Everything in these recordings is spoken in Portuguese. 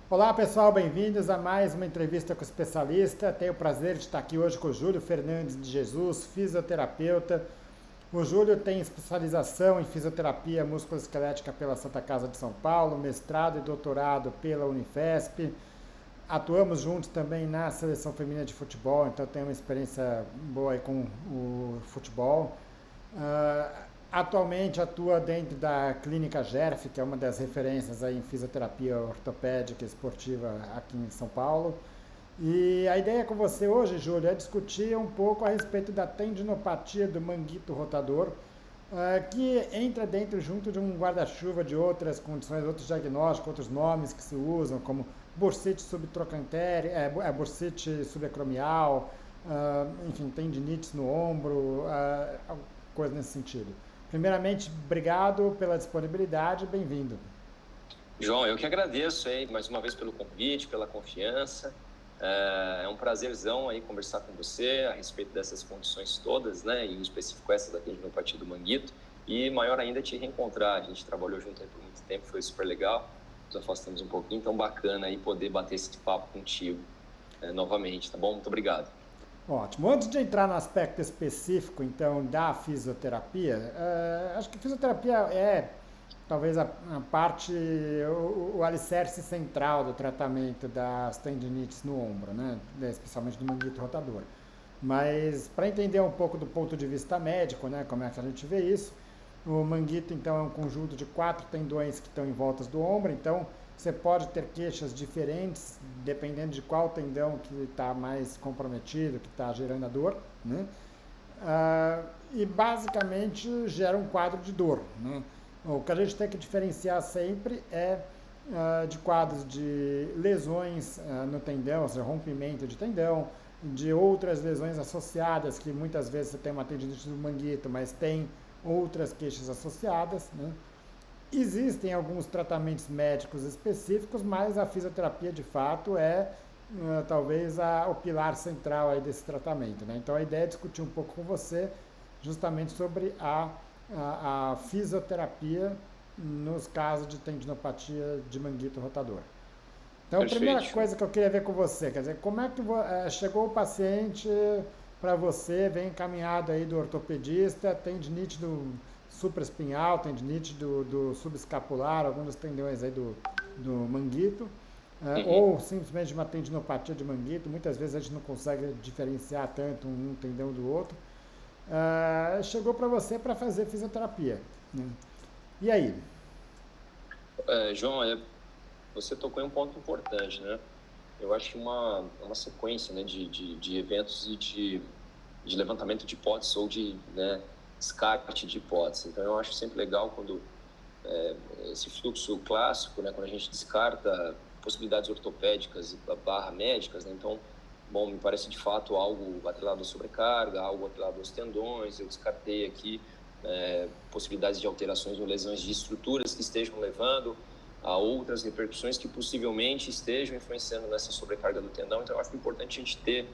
Olá pessoal, bem-vindos a mais uma entrevista com o especialista. Tenho o prazer de estar aqui hoje com o Júlio Fernandes de Jesus, fisioterapeuta. O Júlio tem especialização em fisioterapia musculoesquelética pela Santa Casa de São Paulo, mestrado e doutorado pela Unifesp. Atuamos juntos também na seleção feminina de futebol, então tenho uma experiência boa aí com o futebol. Ah, Atualmente atua dentro da Clínica GERF, que é uma das referências aí em fisioterapia ortopédica e esportiva aqui em São Paulo. E a ideia com você hoje, Júlio, é discutir um pouco a respeito da tendinopatia do manguito rotador, que entra dentro junto de um guarda-chuva de outras condições, outros diagnósticos, outros nomes que se usam, como bursite subtrochantere, bursite subacromial, enfim, tendinites no ombro, coisa nesse sentido. Primeiramente, obrigado pela disponibilidade, bem-vindo. João, eu que agradeço aí mais uma vez pelo convite, pela confiança. É um prazerzão aí conversar com você a respeito dessas condições todas, né? E em específico essa da tendinopatia do manguito. E maior ainda te reencontrar. A gente trabalhou junto aí por muito tempo, foi super legal. Nos afastamos um pouquinho, então bacana aí poder bater esse papo contigo novamente, tá bom? Muito obrigado. Ótimo. Antes de entrar no aspecto específico, então, da fisioterapia, acho que fisioterapia é talvez a parte, o alicerce central do tratamento das tendinites no ombro, né? Especialmente do manguito rotador. Mas para entender um pouco do ponto de vista médico, né, como é que a gente vê isso, o manguito então é um conjunto de quatro tendões que estão em voltas do ombro, então você pode ter queixas diferentes dependendo de qual tendão que está mais comprometido, que está gerando a dor, né? E basicamente gera um quadro de dor, né? O que a gente tem que diferenciar sempre é de quadros de lesões no tendão, ou seja, rompimento de tendão, de outras lesões associadas, que muitas vezes você tem uma tendinite do manguito, mas tem outras queixas associadas, né? Existem alguns tratamentos médicos específicos, mas a fisioterapia de fato é talvez o pilar central aí desse tratamento, né? Então a ideia é discutir um pouco com você justamente sobre a fisioterapia nos casos de tendinopatia de manguito rotador. Então, a primeira Perfeito, João. coisa que eu queria ver com você, quer dizer, como é que chegou o paciente para você, vem encaminhado aí do ortopedista, tendinite do supraespinhal, tendinite do subescapular, alguns dos tendões aí do manguito, Uhum. ou simplesmente uma tendinopatia de manguito, muitas vezes a gente não consegue diferenciar tanto um tendão do outro. Chegou para você para fazer fisioterapia, né? E aí? João, você tocou em um ponto importante, né? Eu acho que uma sequência, né, de eventos e de levantamento de hipóteses ou de, né, descarte de hipóteses. Então, eu acho sempre legal quando esse fluxo clássico, né, quando a gente descarta possibilidades ortopédicas e barra médicas, né? Então, bom, me parece de fato algo atrelado à sobrecarga, algo atrelado aos tendões. Eu descartei aqui possibilidades de alterações ou lesões de estruturas que estejam levando a outras repercussões que possivelmente estejam influenciando nessa sobrecarga do tendão. Então, eu acho importante a gente ter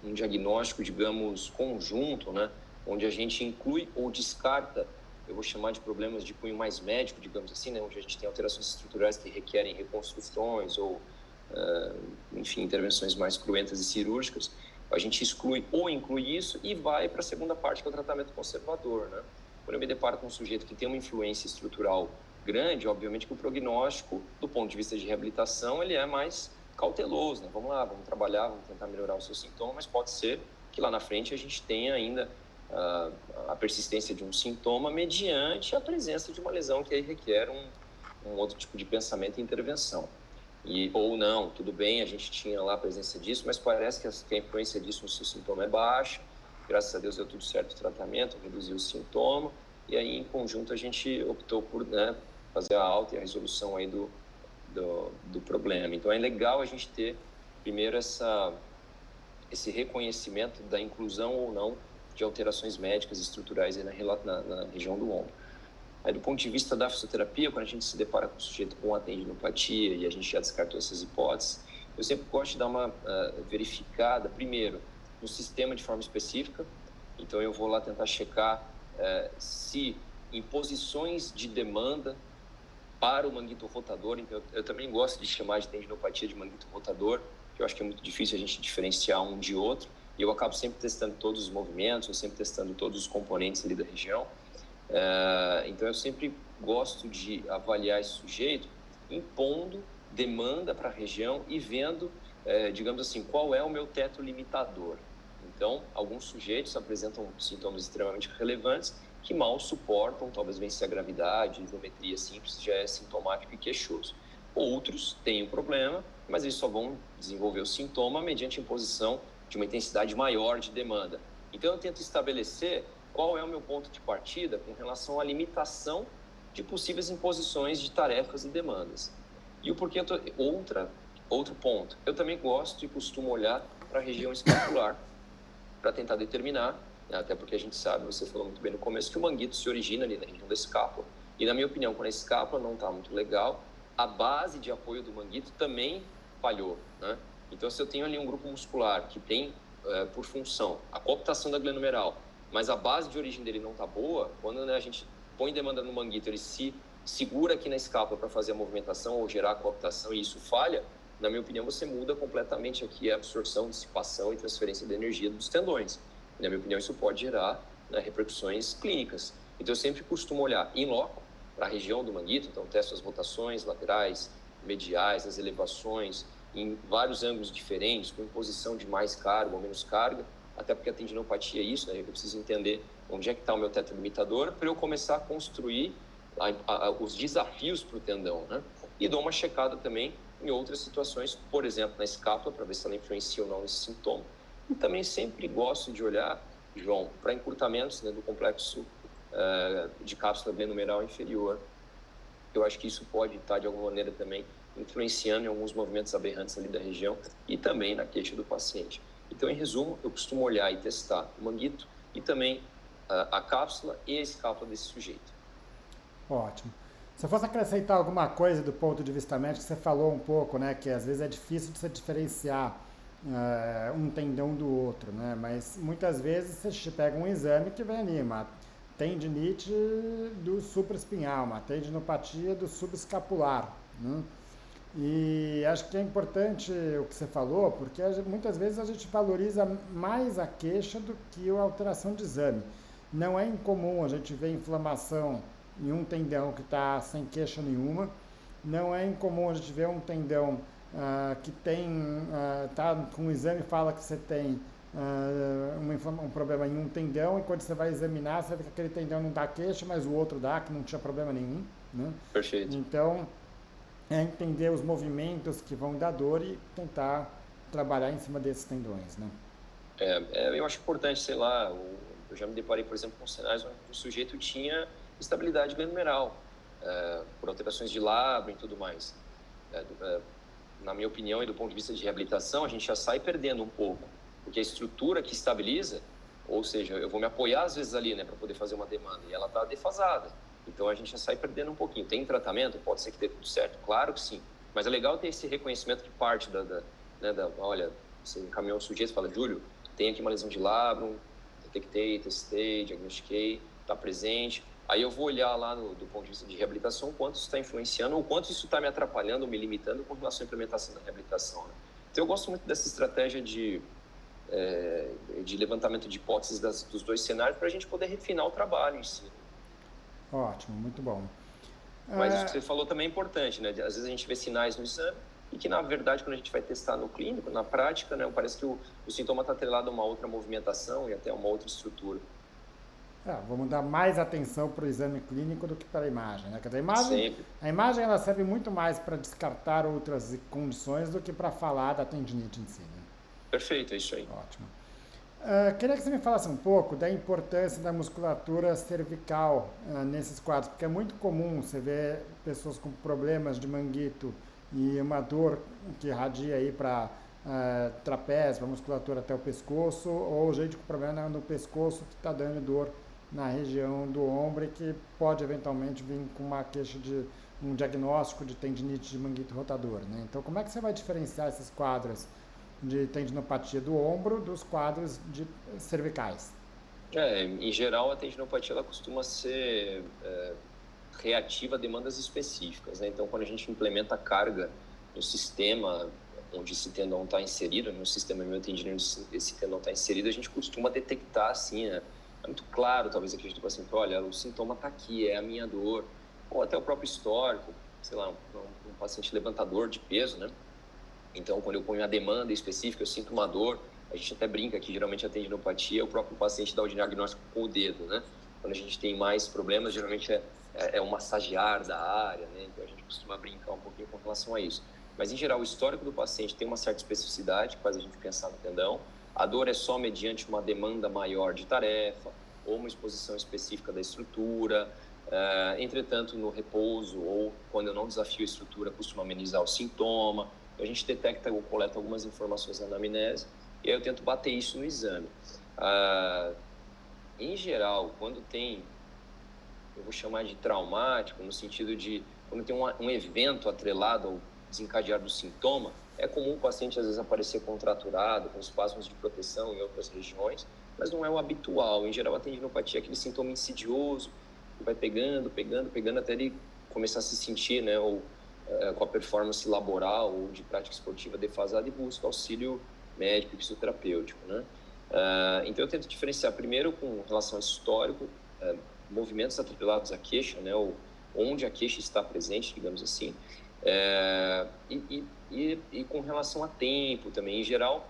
um diagnóstico, digamos, conjunto, né, onde a gente inclui ou descarta, eu vou chamar de problemas de cunho mais médico, digamos assim, né, onde a gente tem alterações estruturais que requerem reconstruções ou, enfim, intervenções mais cruentas e cirúrgicas. A gente exclui ou inclui isso e vai para a segunda parte, que é o tratamento conservador, né? Quando eu me deparo com um sujeito que tem uma influência estrutural grande, obviamente que o prognóstico, do ponto de vista de reabilitação, ele é mais cauteloso, né? Vamos lá, vamos trabalhar, vamos tentar melhorar o seu sintoma, mas pode ser que lá na frente a gente tenha ainda a persistência de um sintoma mediante a presença de uma lesão que aí requer um outro tipo de pensamento e intervenção. Ou não, tudo bem, a gente tinha lá a presença disso, mas parece que a influência disso no seu sintoma é baixa, graças a Deus deu tudo certo o tratamento, reduziu o sintoma, e aí em conjunto a gente optou por, né, fazer a alta e a resolução aí do problema. Então é legal a gente ter primeiro esse reconhecimento da inclusão ou não de alterações médicas e estruturais aí na região do ombro. Aí, do ponto de vista da fisioterapia, quando a gente se depara com um sujeito com a tendinopatia e a gente já descartou essas hipóteses, eu sempre gosto de dar uma verificada, primeiro, no sistema de forma específica. Então, eu vou lá tentar checar se em posições de demanda para o manguito rotador. Então, eu também gosto de chamar de tendinopatia de manguito rotador, que eu acho que é muito difícil a gente diferenciar um de outro. E eu acabo sempre testando todos os movimentos, eu sempre testando todos os componentes ali da região. Então, eu sempre gosto de avaliar esse sujeito impondo demanda para a região e vendo, digamos assim, qual é o meu teto limitador. Então, alguns sujeitos apresentam sintomas extremamente relevantes que mal suportam, talvez vencer a gravidade, isometria simples já é sintomático e queixoso. Outros têm um problema, mas eles só vão desenvolver o sintoma mediante imposição de uma intensidade maior de demanda. Então, eu tento estabelecer qual é o meu ponto de partida com relação à limitação de possíveis imposições de tarefas e demandas. E o porquê, outro ponto, eu também gosto e costumo olhar para a região escapular para tentar determinar, né, até porque a gente sabe, você falou muito bem no começo, que o manguito se origina ali na região da escápula. E na minha opinião, quando a escápula não está muito legal, a base de apoio do manguito também falhou, né? Então, se eu tenho ali um grupo muscular que tem, por função, a cooptação da glenomeral, mas a base de origem dele não está boa, quando, né, a gente põe demanda no manguito, ele se segura aqui na escápula para fazer a movimentação ou gerar a cooptação e isso falha, na minha opinião, você muda completamente aqui a absorção, dissipação e transferência de energia dos tendões. Na minha opinião, isso pode gerar, né, repercussões clínicas. Então, eu sempre costumo olhar in loco para a região do manguito, então testo as rotações laterais, mediais, as elevações, em vários ângulos diferentes, com imposição de mais carga ou menos carga, até porque a tendinopatia é isso, né? Eu preciso entender onde é que está o meu teto limitador para eu começar a construir os desafios para o tendão, né? E dou uma checada também em outras situações, por exemplo, na escápula, para ver se ela influencia ou não esse sintoma. E também sempre gosto de olhar, João, para encurtamentos, né, do complexo de cápsula glenomeral inferior. Eu acho que isso pode estar, de alguma maneira, também influenciando em alguns movimentos aberrantes ali da região e também na queixa do paciente. Então, em resumo, eu costumo olhar e testar o manguito e também a cápsula e a escápula desse sujeito. Ótimo. Se eu fosse acrescentar alguma coisa do ponto de vista médico, você falou um pouco, né, que às vezes é difícil de você diferenciar um tendão do outro, né, mas muitas vezes você pega um exame que vem ali, uma tendinite do supraespinhal, uma tendinopatia do subescapular, né? E acho que é importante o que você falou, porque muitas vezes a gente valoriza mais a queixa do que a alteração de exame. Não é incomum a gente ver inflamação em um tendão que está sem queixa nenhuma. Não é incomum a gente ver um tendão que tem, tá com um exame e fala que você tem um problema em um tendão e quando você vai examinar você vê que aquele tendão não dá queixa, mas o outro dá, que não tinha problema nenhum, né? Perfeito. Então, é entender os movimentos que vão dar dor e tentar trabalhar em cima desses tendões, né? Eu acho importante, sei lá, eu já me deparei, por exemplo, com cenários onde o sujeito tinha estabilidade glenomeral, por alterações de labro e tudo mais. Na minha opinião e do ponto de vista de reabilitação, a gente já sai perdendo um pouco, porque a estrutura que estabiliza, ou seja, eu vou me apoiar às vezes ali, né, para poder fazer uma demanda, e ela está defasada. Então, a gente já sai perdendo um pouquinho. Tem tratamento? Pode ser que dê tudo certo? Claro que sim. Mas é legal ter esse reconhecimento de parte olha, você encaminhou um sujeito e fala, Júlio, tem aqui uma lesão de labrum, detectei, testei, diagnostiquei, está presente. Aí eu vou olhar lá do ponto de vista de reabilitação o quanto isso está influenciando ou quanto isso está me atrapalhando ou me limitando com relação à implementação da reabilitação, né? Então, eu gosto muito dessa estratégia de levantamento de hipóteses dos dois cenários para a gente poder refinar o trabalho em si. Ótimo, muito bom. Mas isso que você falou também é importante, né? Às vezes a gente vê sinais no exame e que, na verdade, quando a gente vai testar no clínico, na prática, né, parece que o sintoma está atrelado a uma outra movimentação e até a uma outra estrutura. Vamos dar mais atenção para o exame clínico do que para a imagem, né? Quer dizer, Sempre. a imagem ela serve muito mais para descartar outras condições do que para falar da tendinite em si, né? Perfeito, é isso aí. Ótimo. Queria que você me falasse um pouco da importância da musculatura cervical nesses quadros, porque é muito comum você ver pessoas com problemas de manguito e uma dor que irradia aí para trapézio, para musculatura até o pescoço, ou gente com problema no pescoço que está dando dor na região do ombro e que pode eventualmente vir com uma queixa de um diagnóstico de tendinite de manguito rotador, né? Então, como é que você vai diferenciar esses quadros de tendinopatia do ombro dos quadros cervicais? Em geral, a tendinopatia ela costuma ser reativa a demandas específicas, né? Então, quando a gente implementa carga no sistema onde esse tendão está inserido, no sistema miotendineo onde esse tendão está inserido, a gente costuma detectar, assim, né? É muito claro, talvez, aqui do paciente, olha, o sintoma está aqui, é a minha dor, ou até o próprio histórico, sei lá, um paciente levantador de peso, né? Então, quando eu ponho a demanda específica, eu sinto uma dor, a gente até brinca que geralmente a tendinopatia, o próprio paciente dá o diagnóstico com o dedo, né? Quando a gente tem mais problemas, geralmente é um massagear da área, né? Então a gente costuma brincar um pouquinho com relação a isso. Mas, em geral, o histórico do paciente tem uma certa especificidade, que faz a gente pensar no tendão. A dor é só mediante uma demanda maior de tarefa, ou uma exposição específica da estrutura. Entretanto, no repouso, ou quando eu não desafio a estrutura, costuma amenizar o sintoma. Então, a gente detecta ou coleta algumas informações na anamnese, e aí eu tento bater isso no exame. Em geral, quando tem, eu vou chamar de traumático, no sentido de quando tem um evento atrelado ao desencadear do sintoma, é comum o paciente às vezes aparecer contraturado, com espasmos de proteção em outras regiões, mas não é o habitual. Em geral, a tendinopatia é aquele sintoma insidioso, que vai pegando, até ele começar a se sentir, né, ou com a performance laboral ou de prática esportiva defasada, e busca auxílio médico e fisioterapêutico, né? Então, eu tento diferenciar primeiro com relação ao histórico, movimentos atrelados à queixa, né, ou onde a queixa está presente, digamos assim, e com relação a tempo também. Em geral,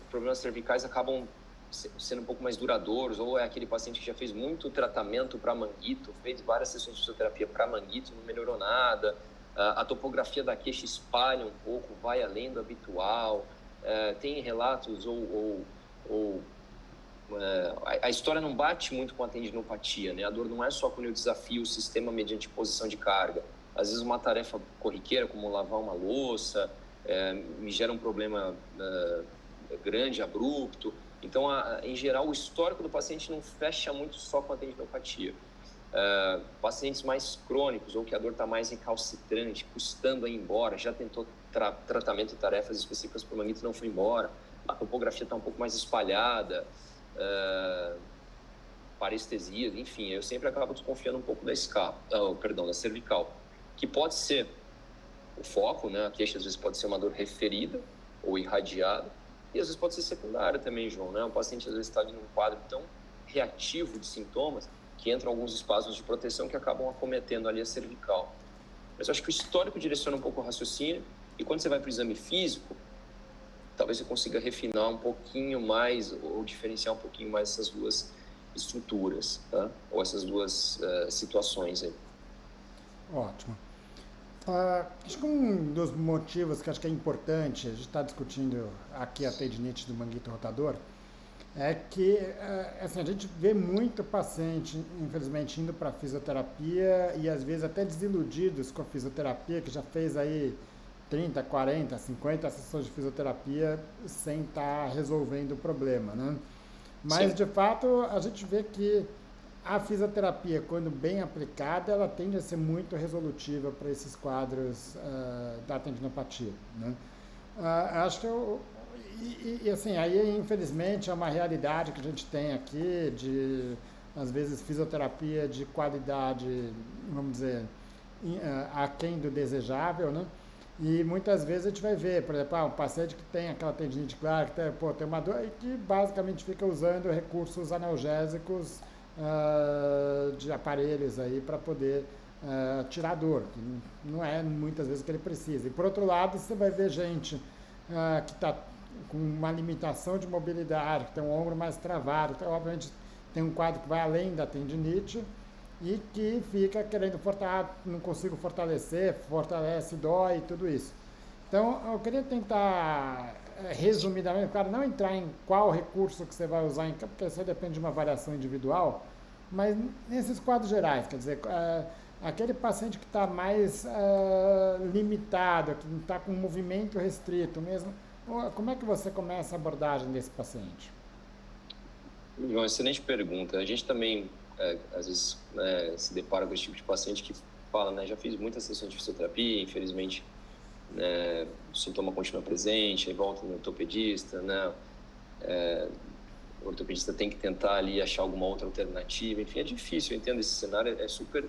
problemas cervicais acabam sendo um pouco mais duradouros, ou é aquele paciente que já fez muito tratamento para manguito, fez várias sessões de fisioterapia para manguito, não melhorou nada, a topografia da queixa espalha um pouco, vai além do habitual, tem relatos a história não bate muito com a tendinopatia, né? A dor não é só quando eu desafio o sistema mediante posição de carga. Às vezes uma tarefa corriqueira, como lavar uma louça, me gera um problema grande, abrupto. Então, em geral, o histórico do paciente não fecha muito só com a tendinopatia. Pacientes mais crônicos, ou que a dor está mais recalcitrante, custando a ir embora, já tentou tratamento e tarefas específicas para o manguito, não foi embora, a topografia está um pouco mais espalhada, parestesia, enfim, eu sempre acabo desconfiando um pouco da cervical, que pode ser o foco, né? A queixa às vezes pode ser uma dor referida ou irradiada, e às vezes pode ser secundária também, João, né? O paciente às vezes está ali num quadro tão reativo de sintomas que entram alguns espasmos de proteção que acabam acometendo ali a cervical. Mas eu acho que o histórico direciona um pouco o raciocínio, e quando você vai para o exame físico, talvez você consiga refinar um pouquinho mais ou diferenciar um pouquinho mais essas duas estruturas, tá? Ou essas duas situações aí. Ótimo. Acho que um dos motivos que acho que é importante, a gente está discutindo aqui a tendinite do manguito rotador, é que assim, a gente vê muito paciente, infelizmente, indo para fisioterapia e às vezes até desiludidos com a fisioterapia, que já fez aí 30, 40, 50 sessões de fisioterapia sem estar resolvendo o problema, né? Mas, sim, de fato, a gente vê que a fisioterapia, quando bem aplicada, ela tende a ser muito resolutiva para esses quadros da tendinopatia, né? Acho que assim, aí infelizmente é uma realidade que a gente tem aqui de, às vezes, fisioterapia de qualidade, vamos dizer, aquém do desejável, né? E muitas vezes a gente vai ver, por exemplo, um paciente que tem aquela tendinite clara, que tem uma dor e que basicamente fica usando recursos analgésicos de aparelhos aí para poder tirar a dor, que não é muitas vezes o que ele precisa. E por outro lado, você vai ver gente que está com uma limitação de mobilidade, que tem um ombro mais travado, então, obviamente tem um quadro que vai além da tendinite e que fica querendo não consigo fortalecer, fortalece, dói, tudo isso. Então, eu queria tentar, resumidamente, claro, não entrar em qual recurso que você vai usar, porque isso depende de uma variação individual, mas nesses quadros gerais, quer dizer, aquele paciente que está mais limitado, que está com um movimento restrito mesmo, como é que você começa a abordagem desse paciente? Uma excelente pergunta. A gente também, às vezes, se depara com esse tipo de paciente que fala, né, já fiz muitas sessões de fisioterapia, infelizmente, o sintoma continua presente, aí volta no ortopedista, né, o ortopedista tem que tentar ali achar alguma outra alternativa, enfim, é difícil, eu entendo, esse cenário é super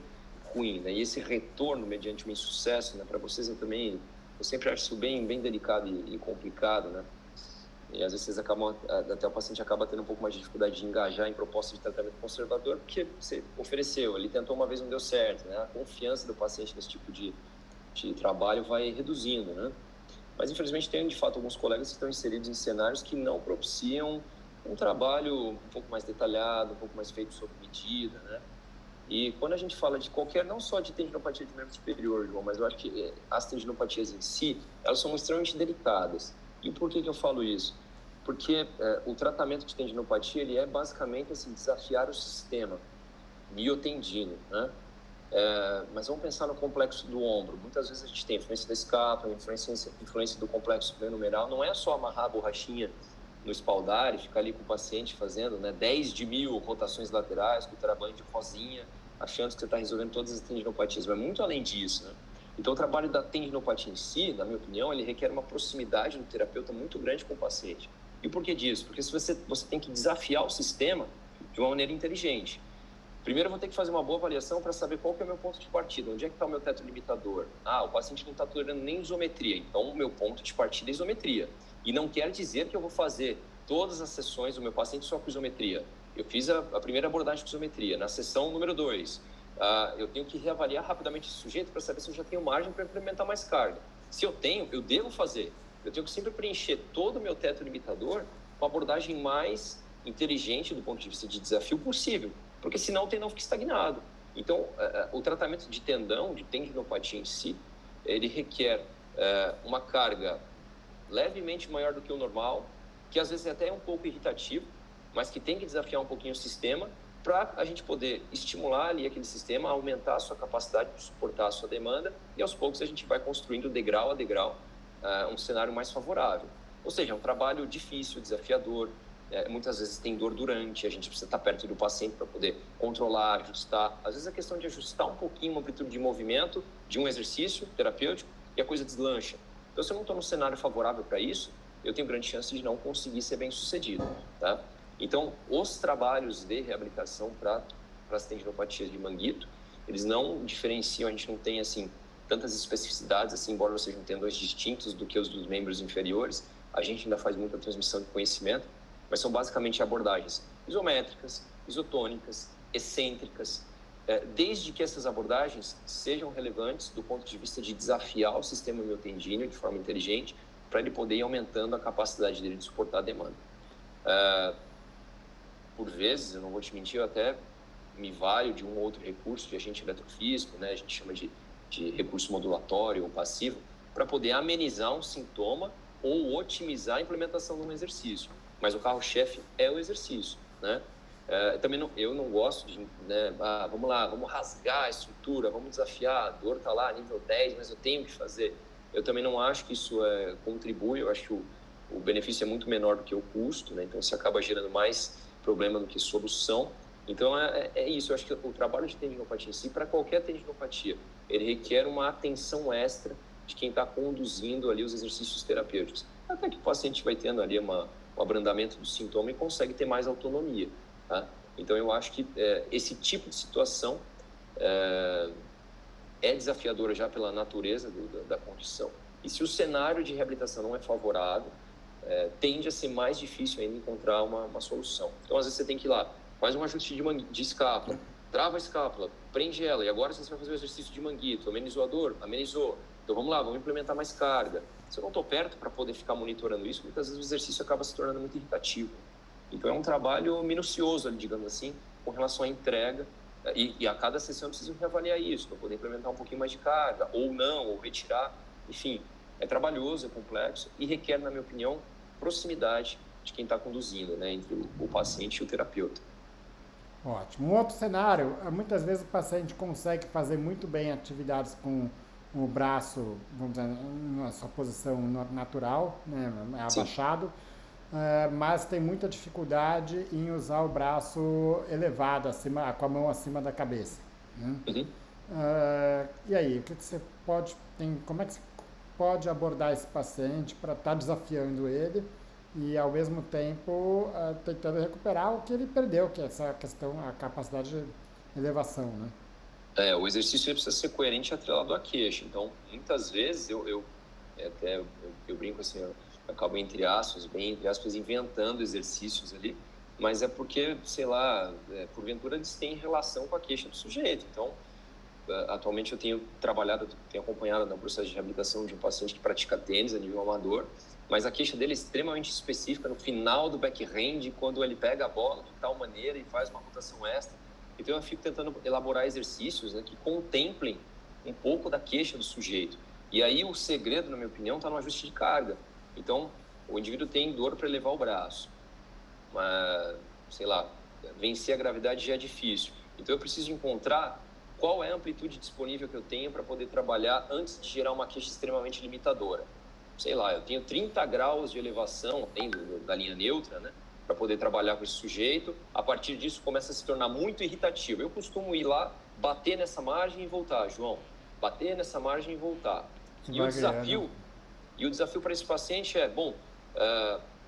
ruim, né? E esse retorno mediante um insucesso, né, para vocês eu sempre acho isso bem delicado e complicado, né? E às vezes vocês até o paciente acaba tendo um pouco mais de dificuldade de engajar em proposta de tratamento conservador, porque você ofereceu, ele tentou uma vez, não deu certo, né? A confiança do paciente nesse tipo de trabalho vai reduzindo, né? Mas infelizmente tem de fato alguns colegas que estão inseridos em cenários que não propiciam um trabalho um pouco mais detalhado, um pouco mais feito sob medida, né? E quando a gente fala de qualquer, não só de tendinopatia de membro superior, João, mas eu acho que as tendinopatias em si, elas são extremamente delicadas. E por que eu falo isso? Porque o tratamento de tendinopatia, ele é basicamente assim, desafiar o sistema miotendino, né? Mas vamos pensar no complexo do ombro. Muitas vezes a gente tem influência da escápula, influência do complexo glenomeral. Não é só amarrar a borrachinha no espaldar e ficar ali com o paciente fazendo, né, 10 de 1000 rotações laterais com o trabalho de rosinha, achando que você está resolvendo todas as tendinopatias. Vai muito além disso, né? Então, o trabalho da tendinopatia em si, na minha opinião, ele requer uma proximidade do terapeuta muito grande com o paciente. E por que disso? Porque você tem que desafiar o sistema de uma maneira inteligente. Primeiro, eu vou ter que fazer uma boa avaliação para saber qual que é o meu ponto de partida, onde é que está o meu teto limitador. O paciente não está tolerando nem isometria, então o meu ponto de partida é isometria. E não quer dizer que eu vou fazer todas as sessões do meu paciente só com isometria. Eu fiz a primeira abordagem com isometria. Na sessão número 2, eu tenho que reavaliar rapidamente esse sujeito para saber se eu já tenho margem para implementar mais carga. Se eu tenho, eu devo fazer. Eu tenho que sempre preencher todo o meu teto limitador com a abordagem mais inteligente do ponto de vista de desafio possível, porque senão o tendão fica estagnado. Então, o tratamento de tendão, de tendinopatia em si, ele requer uma carga levemente maior do que o normal, que às vezes até é um pouco irritativo, mas que tem que desafiar um pouquinho o sistema para a gente poder estimular ali aquele sistema, aumentar a sua capacidade de suportar a sua demanda, e aos poucos a gente vai construindo degrau a degrau um cenário mais favorável. Ou seja, é um trabalho difícil, desafiador, muitas vezes tem dor durante, a gente precisa estar perto do paciente para poder controlar, ajustar. Às vezes é questão de ajustar um pouquinho uma amplitude de movimento de um exercício terapêutico e a coisa deslancha. Então, se eu não estou num cenário favorável para isso, eu tenho grande chance de não conseguir ser bem sucedido, tá? Então, os trabalhos de reabilitação para as tendinopatias de manguito, eles não diferenciam, a gente não tem, assim, tantas especificidades, assim, embora vocês sejam tendões distintos do que os dos membros inferiores, a gente ainda faz muita transmissão de conhecimento, mas são basicamente abordagens isométricas, isotônicas, excêntricas, desde que essas abordagens sejam relevantes do ponto de vista de desafiar o sistema miotendíneo de forma inteligente, para ele poder ir aumentando a capacidade dele de suportar a demanda. Por vezes, eu não vou te mentir, eu até me valho de um ou outro recurso de agente eletrofísico, né? A gente chama de recurso modulatório ou passivo, para poder amenizar um sintoma ou otimizar a implementação de um exercício. Mas o carro-chefe é o exercício, né? Eu não gosto de, né, vamos lá, vamos rasgar a estrutura, vamos desafiar, a dor está lá, nível 10, mas eu tenho que fazer. Eu também não acho que isso contribui, eu acho que o benefício é muito menor do que o custo, né? Então, isso acaba gerando mais problema do que solução. Então, é isso, eu acho que o trabalho de tendinopatia em si, para qualquer tendinopatia, ele requer uma atenção extra de quem está conduzindo ali os exercícios terapêuticos. Até que o paciente vai tendo ali um abrandamento do sintoma e consegue ter mais autonomia, tá? Então, eu acho que esse tipo de situação é desafiadora já pela natureza da condição. E se o cenário de reabilitação não é favorável, tende a ser mais difícil ainda encontrar uma solução. Então, às vezes, você tem que ir lá, faz um ajuste de escápula, trava a escápula, prende ela, e agora você vai fazer o exercício de manguito, amenizou a dor? Amenizou. Então, vamos lá, vamos implementar mais carga. Se eu não estou perto para poder ficar monitorando isso, muitas vezes o exercício acaba se tornando muito irritativo. Então, é um trabalho minucioso, digamos assim, com relação à entrega, e a cada sessão eu preciso reavaliar isso, para poder implementar um pouquinho mais de carga, ou não, ou retirar. Enfim, é trabalhoso, é complexo e requer, na minha opinião, proximidade de quem está conduzindo, né, entre o paciente e o terapeuta. Ótimo. Um outro cenário, muitas vezes o paciente consegue fazer muito bem atividades com o braço, vamos dizer, na sua posição natural, né, abaixado, mas tem muita dificuldade em usar o braço elevado, com a mão acima da cabeça, né? Uhum. E aí, o que você como é que você pode abordar esse paciente para estar desafiando ele e ao mesmo tempo tentando recuperar o que ele perdeu, que é essa questão, a capacidade de elevação, né? O exercício ele precisa ser coerente e atrelado à queixa. Então, muitas vezes, eu brinco assim, eu acabo bem entre aspas, inventando exercícios ali, mas é porque, sei lá, porventura eles têm relação com a queixa do sujeito. Então, atualmente eu tenho acompanhado no processo de reabilitação de um paciente que pratica tênis a nível amador, mas a queixa dele é extremamente específica no final do backhand, quando ele pega a bola de tal maneira e faz uma rotação extra. Então eu fico tentando elaborar exercícios, né, que contemplem um pouco da queixa do sujeito. E aí o segredo, na minha opinião, está no ajuste de carga. Então o indivíduo tem dor para elevar o braço, mas, sei lá, vencer a gravidade já é difícil. Então eu preciso encontrar qual é a amplitude disponível que eu tenho para poder trabalhar antes de gerar uma queixa extremamente limitadora. Sei lá, eu tenho 30 graus de elevação, da linha neutra, né, para poder trabalhar com esse sujeito. A partir disso começa a se tornar muito irritativo. Eu costumo ir lá, bater nessa margem e voltar, João. Bater nessa margem e voltar. E o desafio para esse paciente é,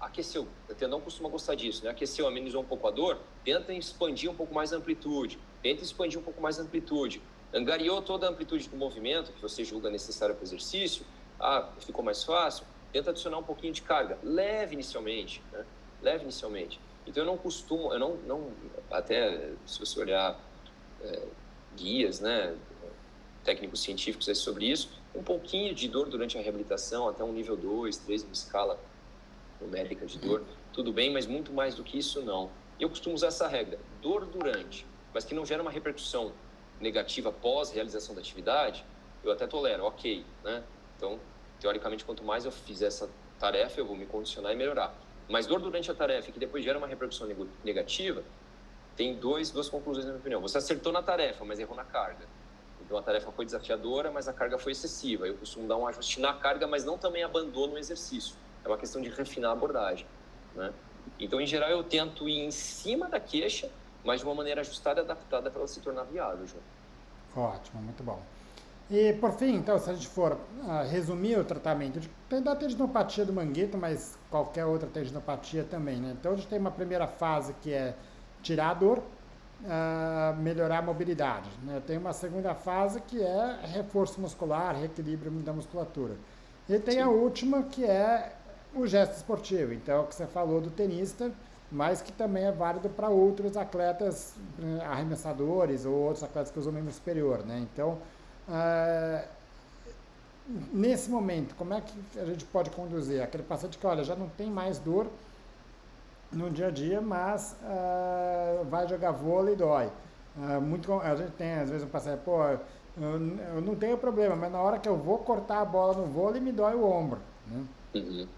aqueceu, o tendão costuma gostar disso, né? Aqueceu, amenizou um pouco a dor, tenta expandir um pouco mais a amplitude, angariou toda a amplitude do movimento que você julga necessária para o exercício, ficou mais fácil, tenta adicionar um pouquinho de carga, leve inicialmente, né? Então eu não costumo, até se você olhar guias, né, técnicos científicos sobre isso, um pouquinho de dor durante a reabilitação, até um nível 2, 3, uma escala numérica de dor, tudo bem, mas muito mais do que isso não. Eu costumo usar essa regra, dor durante, mas que não gera uma repercussão negativa pós realização da atividade, eu até tolero, ok, né? Então, teoricamente, quanto mais eu fizer essa tarefa, eu vou me condicionar e melhorar. Mas dor durante a tarefa, que depois gera uma repercussão negativa, tem duas conclusões na minha opinião. Você acertou na tarefa, mas errou na carga. Então, a tarefa foi desafiadora, mas a carga foi excessiva. Eu costumo dar um ajuste na carga, mas não também abandono o exercício. É uma questão de refinar a abordagem, né? Então, em geral, eu tento ir em cima da queixa, mas de uma maneira ajustada e adaptada para ela se tornar viável, João. Ótimo, muito bom. E, por fim, então, se a gente for resumir o tratamento da tendinopatia do manguito, mas qualquer outra tendinopatia também, né? Então, a gente tem uma primeira fase que é tirar a dor, melhorar a mobilidade, né? Tem uma segunda fase que é reforço muscular, reequilíbrio da musculatura. E tem a última que é o gesto esportivo, então, o que você falou do tenista, mas que também é válido para outros atletas arremessadores ou outros atletas que usam membro superior, né? Então, nesse momento, como é que a gente pode conduzir aquele paciente que, olha, já não tem mais dor no dia a dia, mas vai jogar vôlei e dói. A gente tem, às vezes, um paciente, eu não tenho problema, mas na hora que eu vou cortar a bola no vôlei, me dói o ombro, né? Uhum.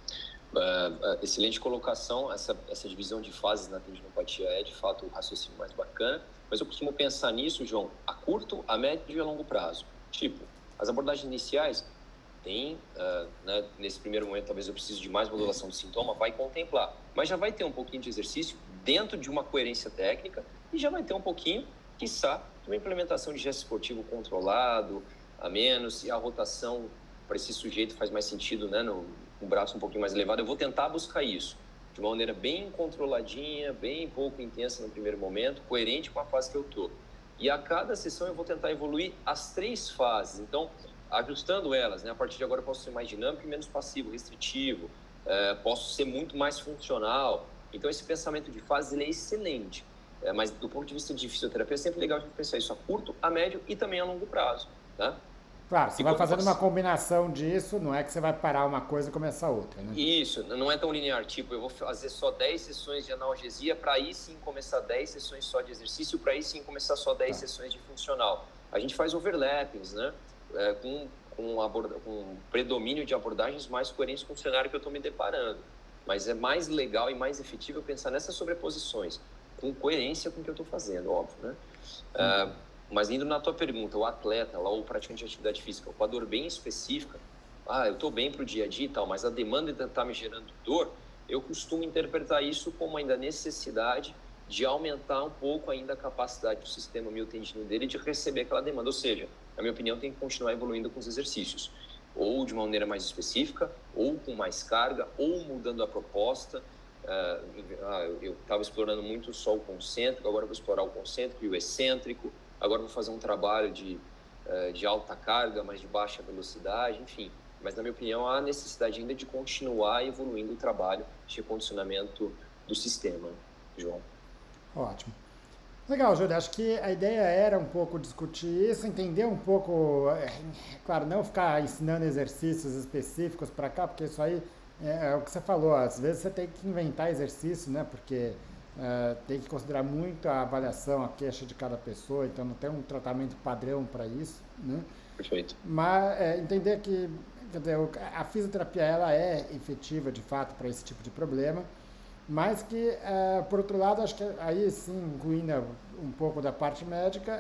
Excelente colocação. Essa divisão de fases na tendinopatia é, de fato, o raciocínio mais bacana, mas eu costumo pensar nisso, João, a curto, a médio e a longo prazo. Tipo, as abordagens iniciais tem, né, nesse primeiro momento, talvez eu precise de mais modulação do sintoma, vai contemplar, mas já vai ter um pouquinho de exercício dentro de uma coerência técnica e já vai ter um pouquinho, quiçá, de uma implementação de gesto esportivo controlado, a menos, e a rotação para esse sujeito faz mais sentido, né, no braço um pouquinho mais elevado. Eu vou tentar buscar isso de uma maneira bem controladinha, bem pouco intensa no primeiro momento, coerente com a fase que eu estou. E a cada sessão eu vou tentar evoluir as 3 fases. Então, ajustando elas, né? A partir de agora eu posso ser mais dinâmico e menos passivo, restritivo, posso ser muito mais funcional. Então, esse pensamento de fase ele é excelente. Mas, do ponto de vista de fisioterapia, é sempre legal a gente pensar isso a curto, a médio e também a longo prazo, tá? Claro, você vai fazendo uma combinação disso, não é que você vai parar uma coisa e começar outra, né? Isso, não é tão linear, tipo, eu vou fazer só 10 sessões de analgesia, para aí sim começar 10 sessões só de exercício, para aí sim começar só 10 sessões de funcional. A gente faz overlappings, né? Com predomínio de abordagens mais coerentes com o cenário que eu estou me deparando. Mas é mais legal e mais efetivo pensar nessas sobreposições, com coerência com o que eu estou fazendo, óbvio, né? Mas indo na tua pergunta, o atleta, lá, o praticante de atividade física, com a dor bem específica, eu estou bem para o dia a dia e tal, mas a demanda está me gerando dor, eu costumo interpretar isso como ainda necessidade de aumentar um pouco ainda a capacidade do sistema miotendino dele de receber aquela demanda. Ou seja, na minha opinião, tem que continuar evoluindo com os exercícios. ou de uma maneira mais específica, ou com mais carga, ou mudando a proposta. Eu estava explorando muito só o concêntrico, agora vou explorar o concêntrico e o excêntrico, agora vou fazer um trabalho de alta carga, mas de baixa velocidade, enfim. Mas, na minha opinião, há necessidade ainda de continuar evoluindo o trabalho de recondicionamento do sistema, João. Ótimo. Legal, Júlio. Acho que a ideia era um pouco discutir isso, entender um pouco, claro, não ficar ensinando exercícios específicos para cá, porque isso aí é o que você falou. Às vezes você tem que inventar exercício, né? Porque tem que considerar muito a avaliação, a queixa de cada pessoa, então não tem um tratamento padrão para isso, né? Perfeito. Mas entender que, quer dizer, a fisioterapia ela é efetiva de fato para esse tipo de problema, mas que, por outro lado, acho que aí sim, incluindo um pouco da parte médica,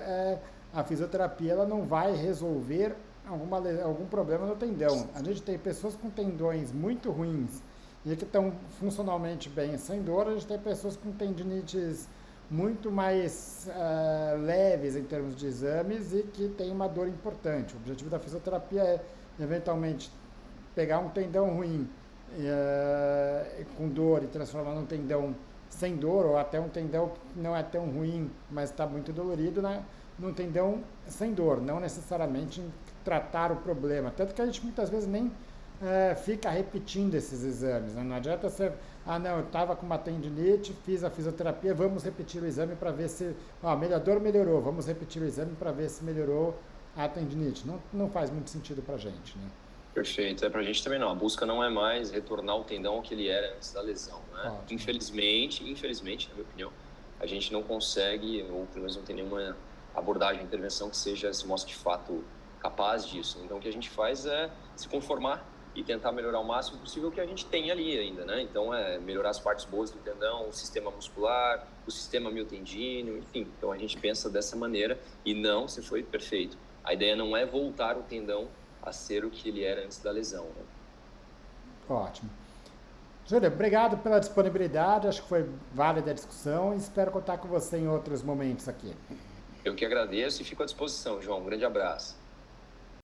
a fisioterapia ela não vai resolver algum problema no tendão. A gente tem pessoas com tendões muito ruins e que estão funcionalmente bem sem dor, a gente tem pessoas com tendinites muito mais leves em termos de exames e que tem uma dor importante. O objetivo da fisioterapia é, eventualmente, pegar um tendão ruim com dor e transformar num tendão sem dor, ou até um tendão que não é tão ruim, mas está muito dolorido, né? Num tendão sem dor, não necessariamente em tratar o problema. Tanto que a gente muitas vezes nem fica repetindo esses exames, né? Não adianta você, não, eu estava com uma tendinite, fiz a fisioterapia, vamos repetir o exame para ver se, a dor melhorou, vamos repetir o exame para ver se melhorou a tendinite. Não faz muito sentido para a gente, né? Perfeito. Pra gente também não. A busca não é mais retornar o tendão ao que ele era antes da lesão, né? Infelizmente, na minha opinião, a gente não consegue, ou pelo menos não tem nenhuma abordagem, intervenção que se mostre de fato capaz disso. Então, o que a gente faz é se conformar e tentar melhorar o máximo possível o que a gente tem ali ainda, né? Então, melhorar as partes boas do tendão, o sistema muscular, o sistema miotendíneo, enfim. Então, a gente pensa dessa maneira e não, se foi perfeito. A ideia não é voltar o tendão a ser o que ele era antes da lesão, né? Ótimo. Júlia, obrigado pela disponibilidade, acho que foi válida a discussão e espero contar com você em outros momentos aqui. Eu que agradeço e fico à disposição, João. Um grande abraço.